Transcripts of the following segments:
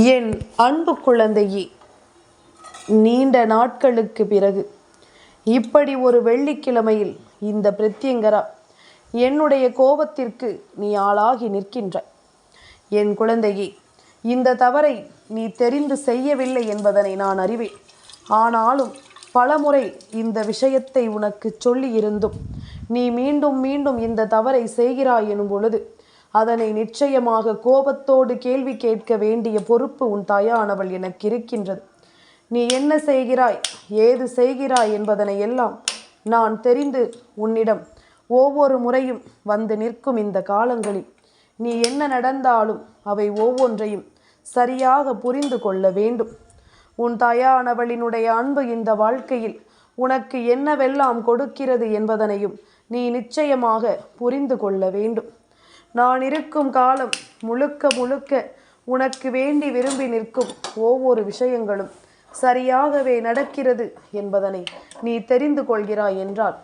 என் அன்பு குழந்தையே, நீண்ட நாட்களுக்கு பிறகு இப்படி ஒரு வெள்ளிக்கிழமையில் இந்த பிரத்யங்கரா என்னுடைய கோபத்திற்கு நீ ஆளாகி நிற்கின்ற என் குழந்தையே, இந்த தவறை நீ தெரிந்து செய்யவில்லை என்பதனை நான் அறிவேன். ஆனாலும் பலமுறை இந்த விஷயத்தை உனக்கு சொல்லி இருந்தும் நீ மீண்டும் மீண்டும் இந்த தவறை செய்கிறாய் எனும் பொழுது அதனை நிச்சயமாக கோபத்தோடு கேள்வி கேட்க வேண்டிய பொறுப்பு உன் தாயானவள் எனக்கு இருக்கின்றது. நீ என்ன செய்கிறாய், ஏது செய்கிறாய் என்பதனை எல்லாம் நான் தெரிந்து உன்னிடம் ஒவ்வொரு முறையும் வந்து நிற்கும் இந்த காலங்களில் நீ என்ன நடந்தாலும் அவை ஒவ்வொன்றையும் சரியாக புரிந்து கொள்ள வேண்டும். உன் தாயானவளினுடைய அன்பு இந்த வாழ்க்கையில் உனக்கு என்னவெல்லாம் கொடுக்கிறது என்பதனையும் நீ நிச்சயமாக புரிந்து கொள்ள வேண்டும். நான் இருக்கும் காலம் முழுக்க முழுக்க உனக்கு வேண்டி விரும்பி நிற்கும் ஒவ்வொரு விஷயங்களும் சரியாகவே நடக்கிறது என்பதனை நீ தெரிந்து கொள்கிறாய் என்றால்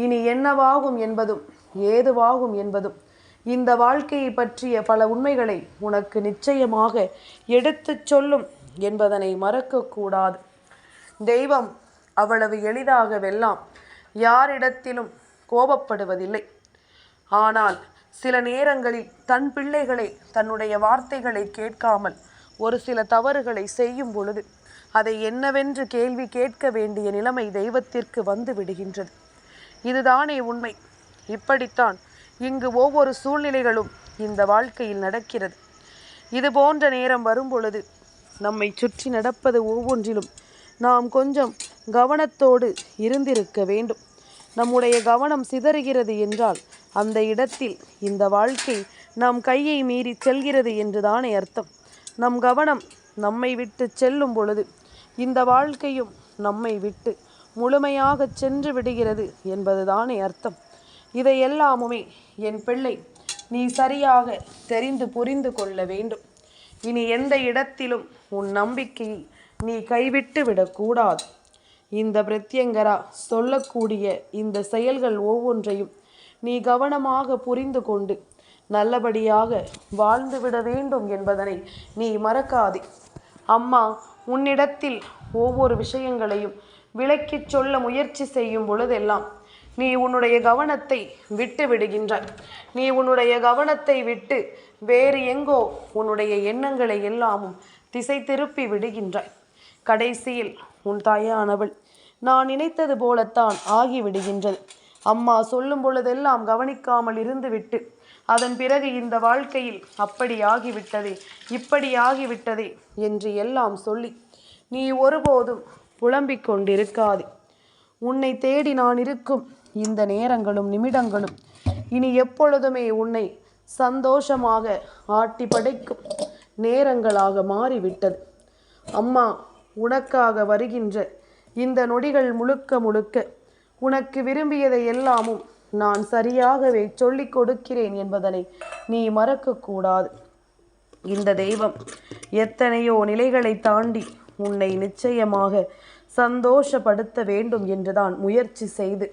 இனி என்னவாகும் என்பதும் ஏதுவாகும் என்பதும் இந்த வாழ்க்கையை பற்றிய பல உண்மைகளை உனக்கு நிச்சயமாக எடுத்துச் சொல்லும் என்பதனை மறக்கக்கூடாது. தெய்வம் அவ்வளவு எளிதாகவெல்லாம் யாரிடத்திலும் கோபப்படுவதில்லை. ஆனால் சில நேரங்களில் தன் பிள்ளைகளை தன்னுடைய வார்த்தைகளை கேட்காமல் ஒரு சில தவறுகளை செய்யும் பொழுது அதை என்னவென்று கேள்வி கேட்க வேண்டிய நிலைமை தெய்வத்திற்கு வந்து விடுகின்றது. இதுதானே உண்மை. இப்படித்தான் இங்கு ஒவ்வொரு சூழ்நிலைகளும் இந்த வாழ்க்கையில் நடக்கிறது. இது போன்ற நேரம் வரும் பொழுது நம்மை சுற்றி நடப்பது ஒவ்வொன்றிலும் நாம் கொஞ்சம் கவனத்தோடு இருந்திருக்க வேண்டும். நம்முடைய கவனம் சிதறுகிறது என்றால் அந்த இடத்தில் இந்த வாழ்க்கை நம் கையை மீறி செல்கிறது என்றுதானே அர்த்தம். நம் கவனம் நம்மை விட்டு செல்லும் பொழுது இந்த வாழ்க்கையும் நம்மை விட்டு முழுமையாக சென்று விடுகிறது என்பதுதானே அர்த்தம். இதையெல்லாமுமே என் பிள்ளை நீ சரியாக தெரிந்து புரிந்து கொள்ள வேண்டும். இனி எந்த இடத்திலும் உன் நம்பிக்கையை நீ கைவிட்டு விடக்கூடாது. இந்த பிரத்யங்கரா சொல்லக்கூடிய இந்த செயல்கள் ஒவ்வொன்றையும் நீ கவனமாக புரிந்து கொண்டு நல்லபடியாக வாழ்ந்துவிட வேண்டும் என்பதனை நீ மறக்காதே. அம்மா உன்னிடத்தில் ஒவ்வொரு விஷயங்களையும் விளக்கிச் சொல்ல முயற்சி செய்யும் பொழுதெல்லாம் நீ உன்னுடைய கவனத்தை விட்டு விடுகின்றாய். நீ உன்னுடைய கவனத்தை விட்டு வேறு எங்கோ உன்னுடைய எண்ணங்களை எல்லாமும் திசை திருப்பி விடுகின்றாய். கடைசியில் உன் தாயானவள் நான் நினைத்தது போலத்தான் ஆகிவிடுகின்றது. அம்மா சொல்லும் பொழுதெல்லாம் கவனிக்காமல் இருந்துவிட்டு அதன் பிறகு இந்த வாழ்க்கையில் அப்படி ஆகிவிட்டதே இப்படி ஆகிவிட்டதே என்று எல்லாம் சொல்லி நீ ஒருபோதும் புலம்பிக் கொண்டிருக்காதே. உன்னை தேடி நான் இருக்கும் இந்த நேரங்களும் நிமிடங்களும் இனி எப்பொழுதுமே உன்னை சந்தோஷமாக ஆட்டி படைக்கும் நேரங்களாக மாறிவிட்டது. அம்மா உனக்காக வருகின்ற இந்த நொடிகள் முழுக்க முழுக்க உனக்கு விரும்பியதை எல்லாமும் நான் சரியாகவே சொல்லிக் கொடுக்கிறேன் என்பதனை நீ மறக்கக்கூடாது. இந்த தெய்வம் எத்தனையோ நிலைகளை தாண்டி உன்னை நிச்சயமாக சந்தோஷப்படுத்த வேண்டும் என்றுதான் முயற்சி செய்து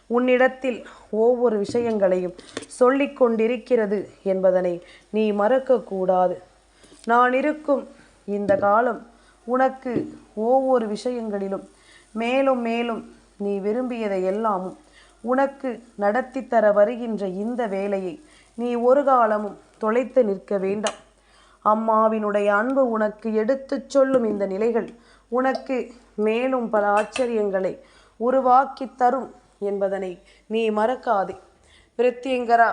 உன்னிடத்தில் ஒவ்வொரு விஷயங்களையும் சொல்லிக் கொண்டிருக்கிறது என்பதனை நீ மறக்கக்கூடாது. நான் இருக்கும் இந்த காலம் உனக்கு ஒவ்வொரு விஷயங்களிலும் மேலும் மேலும் நீ விரும்பியதை எல்லாமும் உனக்கு நடத்தி தர வருகின்ற இந்த வேலையை நீ ஒரு காலமும் தொலைத்து நிற்க வேண்டாம். அம்மாவினுடைய அன்பு உனக்கு எடுத்துச் சொல்லும் இந்த நிலைகள் உனக்கு மேலும் பல ஆச்சரியங்களை உருவாக்கி தரும் என்பதனை நீ மறக்காதே. பிரத்யங்கரா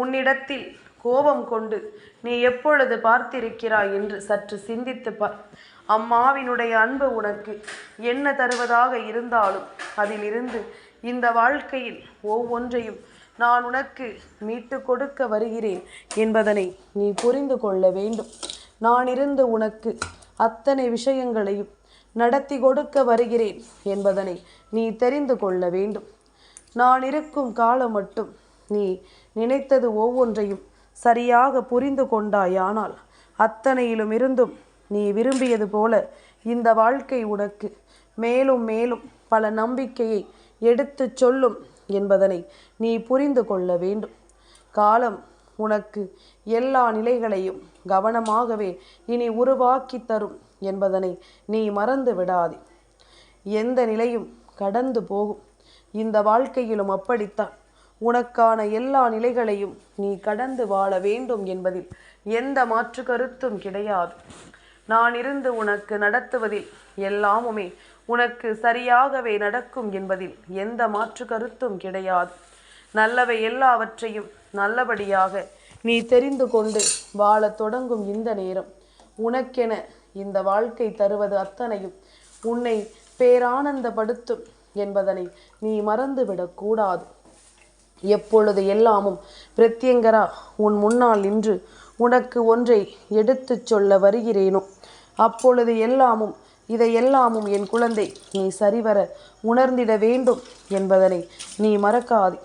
உன்னிடத்தில் கோபம் கொண்டு நீ எப்பொழுது பார்த்திருக்கிறாய் என்று சற்று சிந்தித்து பார். அம்மாவினுடைய அன்பு உனக்கு என்ன தருவதாக இருந்தாலும் அதிலிருந்து இந்த வாழ்க்கையில் ஒவ்வொன்றையும் நான் உனக்கு மீட்டு கொடுக்க வருகிறேன் என்பதனை நீ புரிந்து கொள்ள வேண்டும். நான் இருந்து உனக்கு அத்தனை விஷயங்களையும் நடத்தி கொடுக்க வருகிறேன் என்பதனை நீ தெரிந்து கொள்ள வேண்டும். நான் இருக்கும் காலம் மட்டும் நீ நினைத்தது ஒவ்வொன்றையும் சரியாக புரிந்து கொண்டாயானால் அத்தனையிலும் இருந்தும் நீ விரும்பியது போல இந்த வாழ்க்கை உனக்கு மேலும் மேலும் பல நம்பிக்கையை எடுத்து சொல்லும் என்பதனை நீ புரிந்து கொள்ள வேண்டும். காலம் உனக்கு எல்லா நிலைகளையும் கவனமாகவே இனி உருவாக்கி தரும் என்பதனை நீ மறந்து விடாதே. எந்த நிலையும் கடந்து போகும். இந்த வாழ்க்கையிலும் அப்படித்தான். உனக்கான எல்லா நிலைகளையும் நீ கடந்து வாழ வேண்டும் என்பதில் எந்த மாற்று கருத்தும் கிடையாது. நான் இருந்து உனக்கு நடத்துவதில் எல்லாமுமே உனக்கு சரியாகவே நடக்கும் என்பதில் எந்த மாற்று கருத்தும் கிடையாது. நல்லவை எல்லாவற்றையும் நல்லபடியாக நீ தெரிந்து கொண்டு வாழத் தொடங்கும் இந்த நேரம் உனக்கென இந்த வாழ்க்கை தருவது அத்தனையும் உன்னை பேரானந்தப்படுத்தும் என்பதனை நீ மறந்துவிடக்கூடாது. எப்பொழுது எல்லாமும் பிரத்யங்கரா உன் முன்னால் நின்று உனக்கு ஒன்றை எடுத்து சொல்ல வருகிறேனோ அப்பொழுது இதையெல்லாமும் என் குழந்தை நீ சரிவர உணர்ந்திட வேண்டும் என்பதனை நீ மறக்காதே.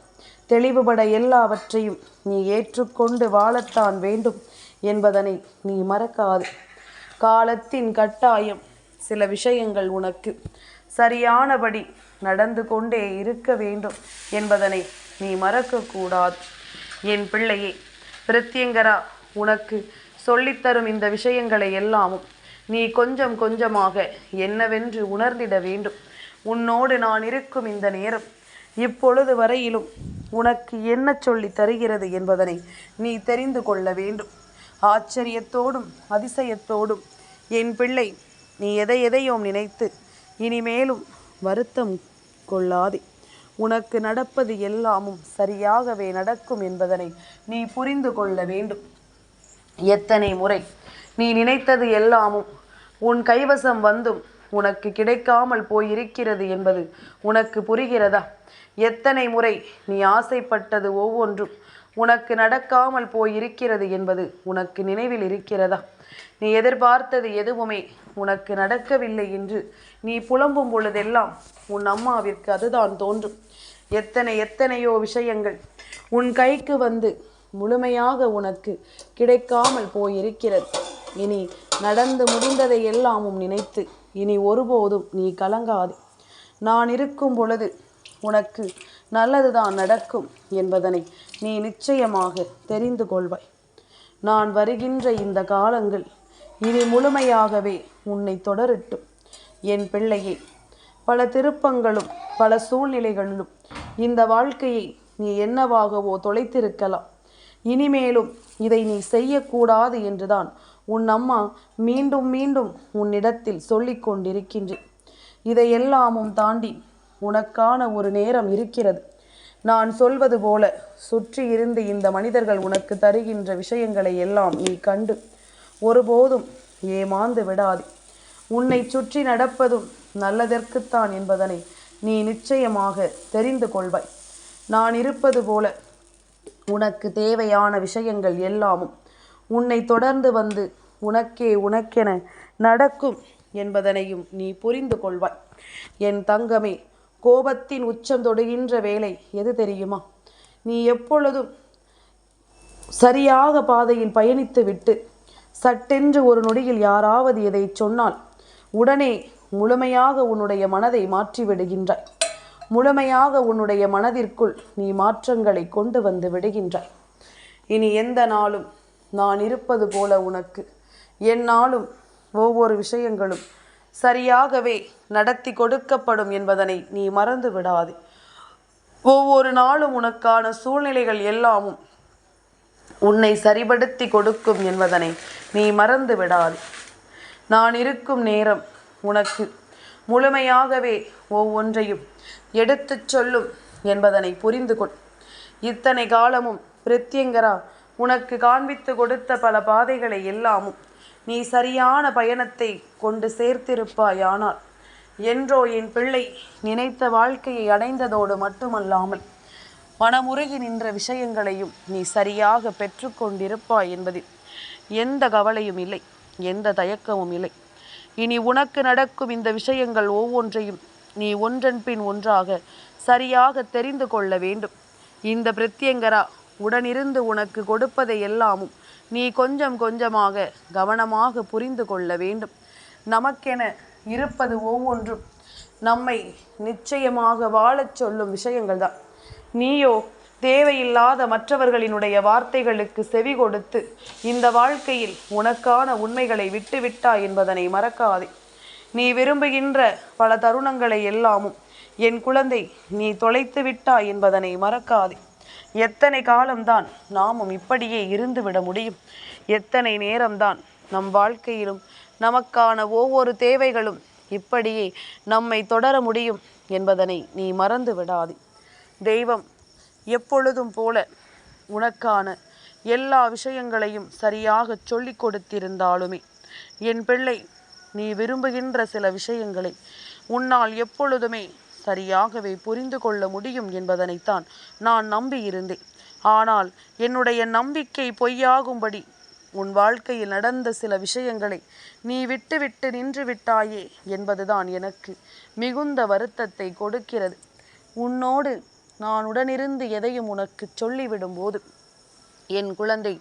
தெளிவுபட எல்லாவற்றையும் நீ ஏற்றுக்கொண்டு வாழத்தான் வேண்டும் என்பதனை நீ மறக்காதே. காலத்தின் கட்டாயம் சில விஷயங்கள் உனக்கு சரியானபடி நடந்து கொண்டே இருக்க வேண்டும் என்பதனை நீ மறக்கக்கூடாது. என் பிள்ளையே, பிரத்யங்கரா உனக்கு சொல்லித்தரும் இந்த விஷயங்களை எல்லாமும் நீ கொஞ்சம் கொஞ்சமாக என்னவென்று உணர்ந்திட வேண்டும். உன்னோடு நான் இருக்கும் இந்த நேரம் இப்பொழுது வரையிலும் உனக்கு என்ன சொல்லி தருகிறது என்பதனை நீ தெரிந்து கொள்ள வேண்டும். ஆச்சரியத்தோடும் அதிசயத்தோடும் என் பிள்ளை, நீ எதையோ நினைத்து இனிமேலும் வருத்தம் கொள்ளாதே. உனக்கு நடப்பது எல்லாமும் சரியாகவே நடக்கும் என்பதனை நீ புரிந்து கொள்ள வேண்டும். எத்தனை முறை நீ நினைத்தது எல்லாமும் உன் கைவசம் வந்தும் உனக்கு கிடைக்காமல் போயிருக்கிறது என்பது உனக்கு புரிகிறதா? எத்தனை முறை நீ ஆசைப்பட்டது ஒவ்வொன்றும் உனக்கு நடக்காமல் போயிருக்கிறது என்பது உனக்கு நினைவில் இருக்கிறதா? நீ எதிர்பார்த்தது எதுவுமே உனக்கு நடக்கவில்லை என்று நீ புலம்பும் பொழுதெல்லாம் உன் அம்மாவிற்கு அதுதான் தோன்றும். எத்தனையோ விஷயங்கள் உன் கைக்கு வந்து முழுமையாக உனக்கு கிடைக்காமல் போயிருக்கிறது. இனி நடந்து முடிந்ததை எல்லாமும் நினைத்து இனி ஒருபோதும் நீ கலங்காதே. நான் இருக்கும் பொழுது உனக்கு நல்லதுதான் நடக்கும் என்பதனை நீ நிச்சயமாக தெரிந்து கொள்வாய். நான் வருகின்ற இந்த காலங்கள் இனி முழுமையாகவே உன்னை தொடரட்டும். என் பிள்ளையே, பல திருப்பங்களும் பல சூழ்நிலைகளிலும் இந்த வாழ்க்கையை நீ என்னவாகவோ தொலைத்திருக்கலாம். இனிமேலும் இதை நீ செய்யக்கூடாது என்றுதான் உன் அம்மா மீண்டும் மீண்டும் உன்னிடத்தில் சொல்லிக் கொண்டிருக்கின்றேன். இதையெல்லாமும் தாண்டி உனக்கான ஒரு நேரம் இருக்கிறது. நான் சொல்வது போல சுற்றி இருந்து இந்த மனிதர்கள் உனக்கு தருகின்ற விஷயங்களை எல்லாம் நீ கண்டு ஒருபோதும் ஏமாந்து விடாதே. உன்னை சுற்றி நடப்பதும் நல்லதற்குத்தான் என்பதனை நீ நிச்சயமாக தெரிந்து கொள்வாய். நான் இருப்பது போல உனக்கு தேவையான விஷயங்கள் எல்லாமும் உன்னை தொடர்ந்து வந்து உனக்கென நடக்கும் என்பதனையும் நீ புரிந்து கொள்வாய். என் தங்கமே, கோபத்தின் உச்சம் தொடுகின்ற வேலை எது தெரியுமா? நீ எப்பொழுதும் சரியாக பாதையில் பயணித்து விட்டு சட்டென்று ஒரு நொடியில் யாராவது எதை சொன்னால் உடனே முழுமையாக உன்னுடைய மனதை மாற்றிவிடுகின்றாய். முழுமையாக உன்னுடைய மனதிற்குள் நீ மாற்றங்களை கொண்டு வந்து விடுகின்றாய். இனி எந்த நாளும் நான் இருப்பது போல உனக்கு எந்நாளும் ஒவ்வொரு விஷயங்களும் சரியாகவே நடத்தி கொடுக்கப்படும் என்பதனை நீ மறந்து விடாதே. ஒவ்வொரு நாளும் உனக்கான சூழ்நிலைகள் எல்லாமும் உன்னை சரிபடுத்தி கொடுக்கும் என்பதனை நீ மறந்து விடாதே. நான் இருக்கும் நேரம் உனக்கு முழுமையாகவே ஒவ்வொன்றையும் எடுத்துச் சொல்லும் என்பதனை புரிந்து கொள். இத்தனை காலமும் பிரத்யங்கரா உனக்கு காண்பித்து கொடுத்த பல பாதைகளை எல்லாமும் நீ சரியான பயணத்தை கொண்டு சேர்த்திருப்பாயானால் என்றோ என் பிள்ளை நினைத்த வாழ்க்கையை அடைந்ததோடு மட்டுமல்லாமல் மனமுருகி நின்ற விஷயங்களையும் நீ சரியாக பெற்று கொண்டிருப்பாய் என்பதில் எந்த கவலையும் இல்லை, எந்த தயக்கமும் இல்லை. இனி உனக்கு நடக்கும் இந்த விஷயங்கள் ஒவ்வொன்றையும் நீ ஒன்றன் பின் ஒன்றாக சரியாக தெரிந்து கொள்ள வேண்டும். இந்த பிரத்யங்கரா உடனிருந்து உனக்கு கொடுப்பதை எல்லாமும் நீ கொஞ்சம் கொஞ்சமாக கவனமாக புரிந்து கொள்ள வேண்டும். நமக்கென இருப்பது ஒவ்வொன்றும் நம்மை நிச்சயமாக வாழச் சொல்லும் விஷயங்கள் தான். நீயோ தேவையில்லாத மற்றவர்களினுடைய வார்த்தைகளுக்கு செவி கொடுத்து இந்த வாழ்க்கையில் உனக்கான உண்மைகளை விட்டுவிட்டாய் என்பதனை மறக்காதே. நீ விரும்புகின்ற பல தருணங்களை எல்லாமும் என் குழந்தை நீ தொலைத்து விட்டாய் என்பதனை மறக்காதே. எத்தனை காலம்தான் நாமும் இப்படியே இருந்து விட முடியும்? எத்தனை நேரம்தான் நம் வாழ்க்கையிலும் நமக்கான ஒவ்வொரு தேவைகளும் இப்படியே நம்மை தொடர முடியும் என்பதனை நீ மறந்து விடாதே. தெய்வம் எப்பொழுதும் போல உனக்கான எல்லா விஷயங்களையும் சரியாக சொல்லி கொடுத்திருந்தாலுமே என் பிள்ளை, நீ விரும்புகின்ற சில விஷயங்களை உன்னால் எப்பொழுதுமே சரியாகவே புரிந்து கொள்ள முடியும் என்பதனைத்தான் நான் நம்பியிருந்தேன். ஆனால் என்னுடைய நம்பிக்கை பொய்யாகும்படி உன் வாழ்க்கையில் நடந்த சில விஷயங்களை நீ விட்டு நின்று விட்டாயே என்பதுதான் எனக்கு மிகுந்த வருத்தத்தை கொடுக்கிறது. உன்னோடு நான் உடனிருந்து எதையும் உனக்கு சொல்லிவிடும்போது என் குழந்தை,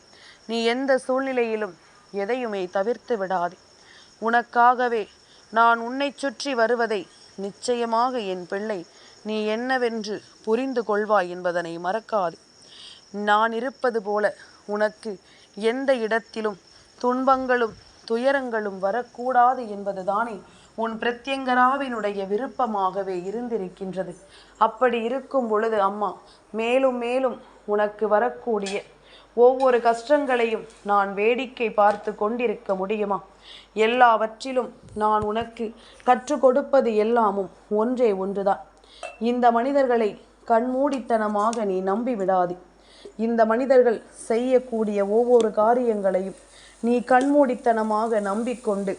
நீ எந்த சூழ்நிலையிலும் எதையுமே தவிர்த்து விடாதே. உனக்காகவே நான் உன்னை சுற்றி வருவதை நிச்சயமாக என் பிள்ளை நீ என்னவென்று புரிந்து கொள்வாய் என்பதனை மறக்காதே. நான் இருப்பது போல உனக்கு எந்த இடத்திலும் துன்பங்களும் துயரங்களும் வரக்கூடாது என்பதுதானே உன் பிரத்யங்கராவினுடைய விருப்பமாகவே இருந்திருக்கின்றது. அப்படி இருக்கும் பொழுது அம்மா, மேலும் மேலும் உனக்கு வரக்கூடிய ஒவ்வொரு கஷ்டங்களையும் நான் வேடிக்கை பார்த்து கொண்டிருக்க முடியுமா? எல்லாவற்றிலும் நான் உனக்கு கற்றுக் கொடுப்பது எல்லாமும் ஒன்றே ஒன்றுதான். இந்த மனிதர்களை கண்மூடித்தனமாக நீ நம்பி விடாதே. இந்த மனிதர்கள் செய்யக்கூடிய ஒவ்வொரு காரியங்களையும் நீ கண்மூடித்தனமாக நம்பிக்கொண்டு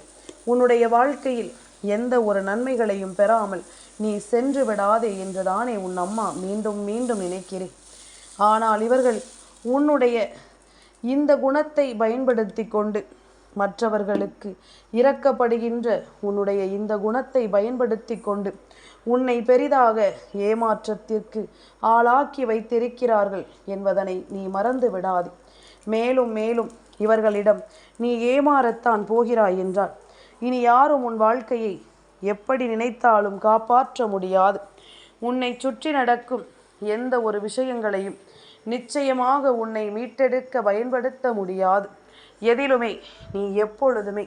உன்னுடைய வாழ்க்கையில் எந்த ஒரு நன்மைகளையும் பெறாமல் நீ சென்று விடாதே என்றுதானே உன் அம்மா மீண்டும் மீண்டும் நினைக்கிறேன். ஆனால் இவர்கள் உன்னுடைய இந்த குணத்தை பயன்படுத்தி கொண்டு மற்றவர்களுக்கு இரக்கப்படுகின்ற உன்னுடைய இந்த குணத்தை பயன்படுத்தி கொண்டு உன்னை பெரிதாக ஏமாற்றத்திற்கு ஆளாக்கி வைத்திருக்கிறார்கள் என்பதனை நீ மறந்து விடாதே. மேலும் மேலும் இவர்களிடம் நீ ஏமாறத்தான் போகிறாய் என்றால் இனி யாரும் உன் வாழ்க்கையை எப்படி நினைத்தாலும் காப்பாற்ற முடியாது. உன்னை சுற்றி நடக்கும் எந்த ஒரு விஷயங்களையும் நிச்சயமாக உன்னை மீட்டெடுக்க பயன்படுத்த முடியாது. எதிலுமே நீ எப்பொழுதுமே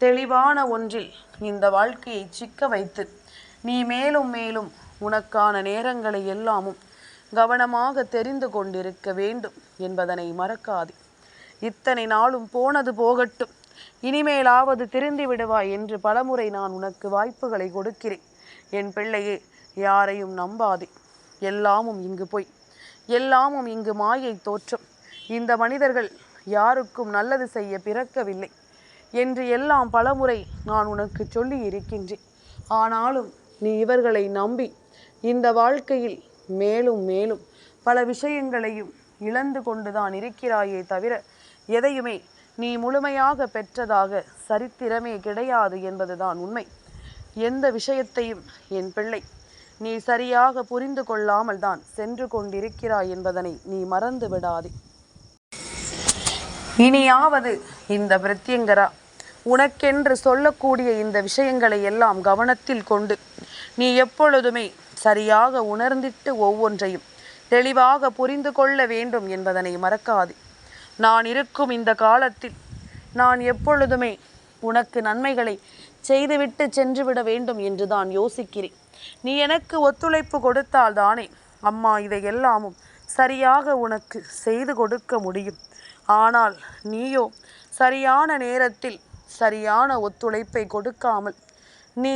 தெளிவான ஒன்றில் இந்த வாழ்க்கையை சிக்க வைத்து நீ மேலும் மேலும் உனக்கான நேரங்களை எல்லாமும் கவனமாக தெரிந்து கொண்டிருக்க வேண்டும் என்பதனை மறக்காதே. இத்தனை நாளும் போனது போகட்டும், இனிமேலாவது திருந்தி விடுவாய் என்று பலமுறை நான் உனக்கு வாய்ப்புகளை கொடுக்கிறேன். என் பிள்ளையே, யாரையும் நம்பாதே. எல்லாமும் இங்கு போய், எல்லாமும் இங்கு மாயை தோற்றம். இந்த மனிதர்கள் யாருக்கும் நல்லது செய்ய பிறக்கவில்லை என்று எல்லாம் பலமுறை நான் உனக்கு சொல்லி இருக்கின்றேன். ஆனாலும் நீ இவர்களை நம்பி இந்த வாழ்க்கையில் மேலும் மேலும் பல விஷயங்களையும் இழந்து கொண்டுதான் இருக்கிறாயே தவிர எதையுமே நீ முழுமையாக பெற்றதாக சரித்திரமே கிடையாது என்பதுதான் உண்மை. எந்த விஷயத்தையும் என் பிள்ளை நீ சரியாக புரிந்து கொள்ளாமல் தான் சென்று கொண்டிருக்கிறாய் என்பதனை நீ மறந்து விடாதே. இனியாவது இந்த பிரத்யங்கரா உனக்கென்று சொல்லக்கூடிய இந்த விஷயங்களை எல்லாம் கவனத்தில் கொண்டு நீ எப்பொழுதுமே சரியாக உணர்ந்திட்டு ஒவ்வொன்றையும் தெளிவாக புரிந்து கொள்ள வேண்டும் என்பதனை மறக்காதே. நான் இருக்கும் இந்த காலத்தில் நான் எப்பொழுதுமே உனக்கு நன்மைகளை செய்துவிட்டு சென்றுவிட வேண்டும் என்று தான் யோசிக்கிறேன். நீ எனக்கு ஒத்துழைப்பு கொடுத்தால் தானே அம்மா இதை எல்லாமும் சரியாக உனக்கு செய்து கொடுக்க முடியும். ஆனால் நீயோ சரியான நேரத்தில் சரியான ஒத்துழைப்பை கொடுக்காமல் நீ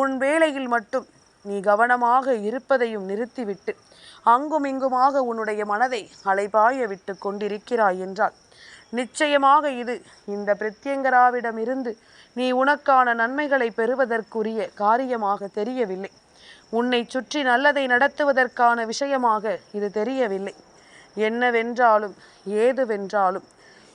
உன் வேலையில் மட்டும் நீ கவனமாக இருப்பதையும் நிறுத்திவிட்டு அங்கும் இங்குமாக உன்னுடைய மனதை அலைபாய விட்டு கொண்டிருக்கிறாய் என்றால் நிச்சயமாக இது இந்த பிரத்யங்கராவிடமிருந்து நீ உனக்கான நன்மைகளை பெறுவதற்குரிய காரியமாக தெரியவில்லை. உன்னை சுற்றி நல்லதை நடத்துவதற்கான விஷயமாக இது தெரியவில்லை. என்னவென்றாலும் ஏதுவென்றாலும்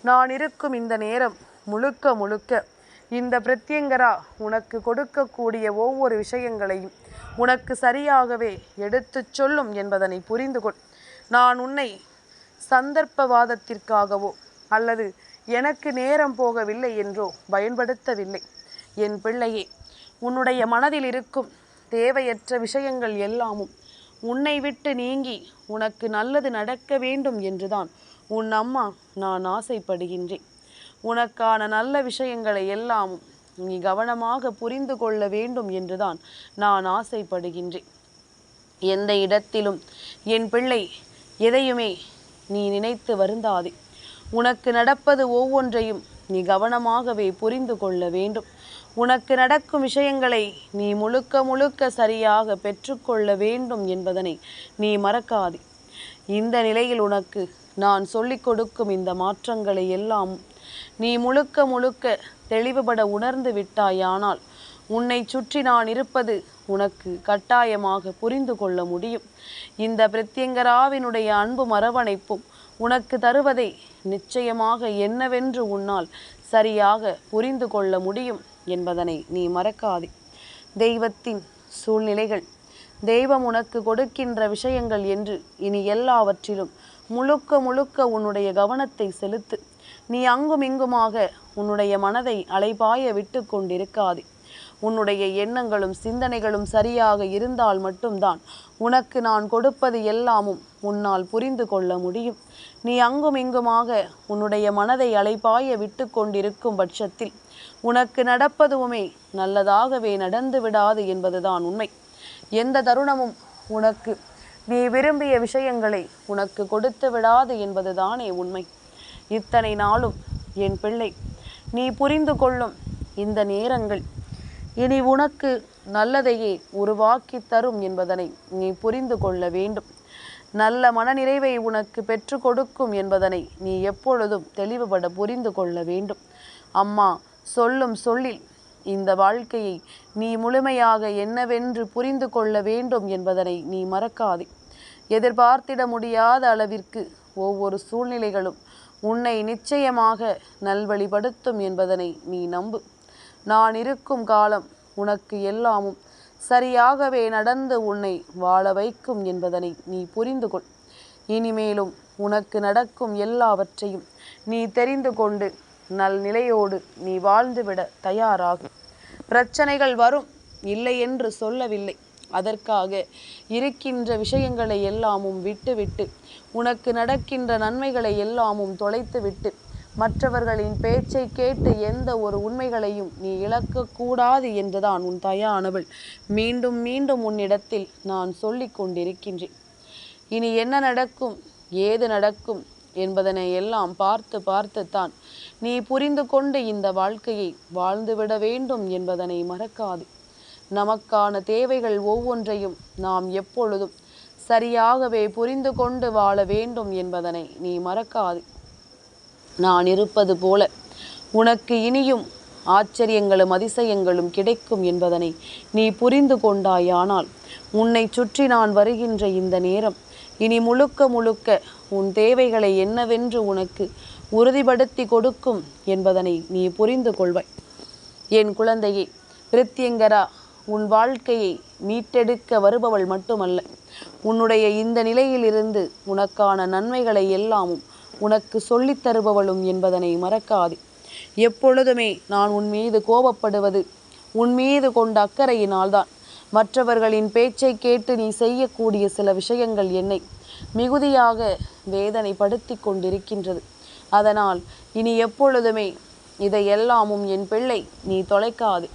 நான் இருக்கும் இந்த நேரம் முழுக்க முழுக்க இந்த பிரத்யங்கரா உனக்கு கொடுக்கக்கூடிய ஒவ்வொரு விஷயங்களையும் உனக்கு சரியாகவே எடுத்துச் சொல்லும் என்பதனை புரிந்து கொள். நான் உன்னை சந்தர்ப்பவாதத்திற்காகவோ அல்லது எனக்கு நேரம் போகவில்லை என்றோ பயன்படுத்தவில்லை. என் பிள்ளையே, உன்னுடைய மனதில் இருக்கும் தேவையற்ற விஷயங்கள் எல்லாமும் உன்னை விட்டு நீங்கி உனக்கு நல்லது நடக்க வேண்டும் என்றுதான் உன் அம்மா நான் ஆசைப்படுகின்றேன். உனக்கான நல்ல விஷயங்களை எல்லாம் நீ கவனமாக புரிந்து கொள்ள வேண்டும் என்றுதான் நான் ஆசைப்படுகின்றேன். எந்த இடத்திலும் என் பிள்ளை எதையுமே நீ நினைத்து வருந்தாதே. உனக்கு நடப்பது ஒவ்வொன்றையும் நீ கவனமாகவே புரிந்து கொள்ள வேண்டும். உனக்கு நடக்கும் விஷயங்களை நீ முழுக்க முழுக்க சரியாக பெற்றுக்கொள்ள வேண்டும் என்பதனை நீ மறக்காதே. இந்த நிலையில் உனக்கு நான் சொல்லிக் கொடுக்கும் இந்த மாற்றங்களை எல்லாம் நீ முழுக்க முழுக்க தெளிவுபட உணர்ந்து விட்டாயானால் உன்னை சுற்றி நான் இருப்பது உனக்கு கட்டாயமாக புரிந்து கொள்ள முடியும். இந்த பிரத்யங்கராவினுடைய அன்பும் அரவணைப்பும் உனக்கு தருவதை நிச்சயமாக என்னவென்று உன்னால் சரியாக புரிந்து கொள்ள முடியும் என்பதனை நீ மறக்காதே. தெய்வத்தின் சூழ்நிலைகள், தெய்வம் உனக்கு கொடுக்கின்ற விஷயங்கள் என்று இனி எல்லாவற்றிலும் முழுக்க முழுக்க உன்னுடைய கவனத்தை செலுத்து. நீ அங்கும் இங்குமாக உன்னுடைய மனதை அலைபாய விட்டு கொண்டிருக்காதே. உன்னுடைய எண்ணங்களும் சிந்தனைகளும் சரியாக இருந்தால் மட்டும்தான் உனக்கு நான் கொடுப்பது எல்லாமும் உன்னால் புரிந்து கொள்ள முடியும். நீ அங்கும் இங்குமாக உன்னுடைய மனதை அலைபாய விட்டு கொண்டிருக்கும் பட்சத்தில் உனக்கு நடப்பதுவுமே நல்லதாகவே நடந்து விடாது என்பதுதான் உண்மை. எந்த தருணமும் உனக்கு நீ விரும்பிய விஷயங்களை உனக்கு கொடுத்து விடாது என்பதுதானே உண்மை. இத்தனை நாளும் என் பிள்ளை நீ புரிந்து கொள்ளும் இந்த நேரங்கள் இனி உனக்கு நல்லதையே உருவாக்கி தரும் என்பதனை நீ புரிந்து கொள்ள வேண்டும். நல்ல மனநிறைவை உனக்கு பெற்று கொடுக்கும் என்பதனை நீ எப்பொழுதும் தெளிவுபட புரிந்து கொள்ள வேண்டும். அம்மா சொல்லும் சொல்லில் இந்த வாழ்க்கையை நீ முழுமையாக என்னவென்று புரிந்து கொள்ள வேண்டும் என்பதனை நீ மறக்காதே. எதிர்பார்த்திட முடியாத அளவிற்கு ஒவ்வொரு சூழ்நிலைகளும் உன்னை நிச்சயமாக நல்வழிப்படுத்தும் என்பதனை நீ நம்பு. நான் இருக்கும் காலம் உனக்கு எல்லாமும் சரியாகவே நடந்து உன்னை வாழ வைக்கும் என்பதனை நீ புரிந்து கொள். இனிமேலும் உனக்கு நடக்கும் எல்லாவற்றையும் நீ தெரிந்து கொண்டு நல்நிலையோடு நீ வாழ்ந்துவிட தயாராகும். பிரச்சனைகள் வரும், இல்லை என்று சொல்லவில்லை. அதற்காக இருக்கின்ற விஷயங்களை எல்லாமும் விட்டுவிட்டு உனக்கு நடக்கின்ற நன்மைகளை எல்லாமும் தொலைத்துவிட்டு மற்றவர்களின் பேச்சை கேட்டு எந்த ஒரு உண்மைகளையும் நீ இழக்கக்கூடாது என்றுதான் உன் தாயானவள் மீண்டும் மீண்டும் உன்னிடத்தில் நான் சொல்லி கொண்டிருக்கின்றேன். இனி என்ன நடக்கும், ஏது நடக்கும் என்பதனை எல்லாம் பார்த்து பார்த்துத்தான் நீ புரிந்து கொண்டு இந்த வாழ்க்கையை வாழ்ந்துவிட வேண்டும் என்பதனை மறக்காது. நமக்கான தேவைகள் ஒவ்வொன்றையும் நாம் எப்பொழுதும் சரியாகவே புரிந்து கொண்டு வாழ வேண்டும் என்பதனை நீ மறக்காது. நான் இருப்பது போல உனக்கு இனியும் ஆச்சரியங்களும் அதிசயங்களும் கிடைக்கும் என்பதனை நீ புரிந்து கொண்டாயானால் உன்னை சுற்றி நான் வருகின்ற இந்த நேரம் இனி முழுக்க முழுக்க உன் தேவைகளை என்னவென்று உனக்கு உறுதிப்படுத்தி கொடுக்கும் என்பதனை நீ புரிந்து கொள்வாய். என் குழந்தையே, பிரத்யங்கரா உன் வாழ்க்கையை மீட்டெடுக்க வருபவள் மட்டுமல்ல, உன்னுடைய இந்த நிலையிலிருந்து உனக்கான நன்மைகளை எல்லாமும் உனக்கு சொல்லித் தருபவளும் என்பதனை மறக்காது. எப்பொழுதுமே நான் உன் மீது கோபப்படுவது உன் மீது கொண்ட அக்கறையினால்தான். மற்றவர்களின் பேச்சை கேட்டு நீ செய்யக்கூடிய சில விஷயங்கள் என்னை மிகுதியாக வேதனைப்படுத்தி கொண்டிருக்கின்றது. அதனால் இனி எப்பொழுதுமே இதையெல்லாமும் என் பிள்ளை நீ தொலைக்காது.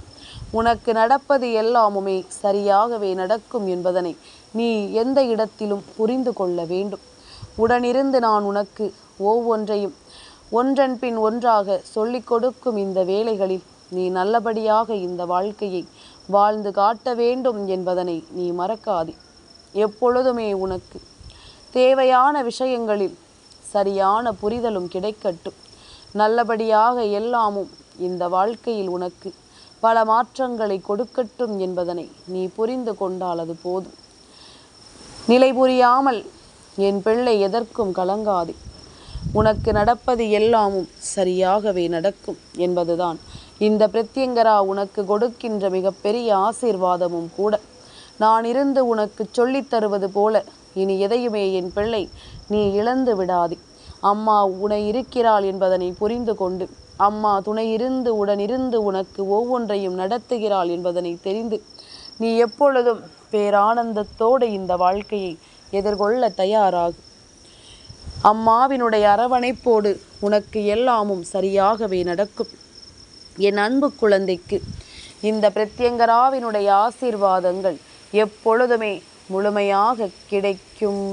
உனக்கு நடப்பது எல்லாமுமே சரியாகவே நடக்கும் என்பதனை நீ எந்த இடத்திலும் புரிந்து கொள்ள வேண்டும். உடனிருந்து நான் உனக்கு ஒவ்வொன்றையும் ஒன்றன் பின் ஒன்றாக சொல்லிக் கொடுக்கும் இந்த வேளைகளில் நீ நல்லபடியாக இந்த வாழ்க்கையை வாழ்ந்து காட்ட வேண்டும் என்பதனை நீ மறக்காதே. எப்பொழுதுமே உனக்கு தேவையான விஷயங்களில் சரியான புரிதலும் கிடைக்கட்டும். நல்லபடியாக எல்லாமும் இந்த வாழ்க்கையில் உனக்கு பல மாற்றங்களை கொடுக்கட்டும் என்பதனை நீ புரிந்து கொண்டால் அது போதும். நிலை புரியாமல் என் பிள்ளை எதற்கும் கலங்காதே. உனக்கு நடப்பது எல்லாமும் சரியாகவே நடக்கும் என்பதுதான் இந்த பிரத்யங்கரா உனக்கு கொடுக்கின்ற மிகப்பெரிய ஆசீர்வாதமும் கூட. நான் இருந்து உனக்கு சொல்லித் தருவது போல இனி எதையுமே என் பிள்ளை நீ இழந்து விடாதே. அம்மா உன்னை இருக்கிறாள் என்பதனை புரிந்து கொண்டு அம்மா துணை இருந்து உடனிருந்து உனக்கு ஒவ்வொன்றையும் நடத்துகிறாள் என்பதனை தெரிந்து நீ எப்பொழுதும் பேரானந்தத்தோடு இந்த வாழ்க்கையை எதிர்கொள்ள தயாராகும். அம்மாவினுடைய அரவணைப்போடு உனக்கு எல்லாமும் சரியாகவே நடக்கும். என் அன்பு குழந்தைக்கு இந்த பிரத்யங்கராவினுடைய ஆசீர்வாதங்கள் எப்பொழுதுமே முழுமையாக கிடைக்கும்.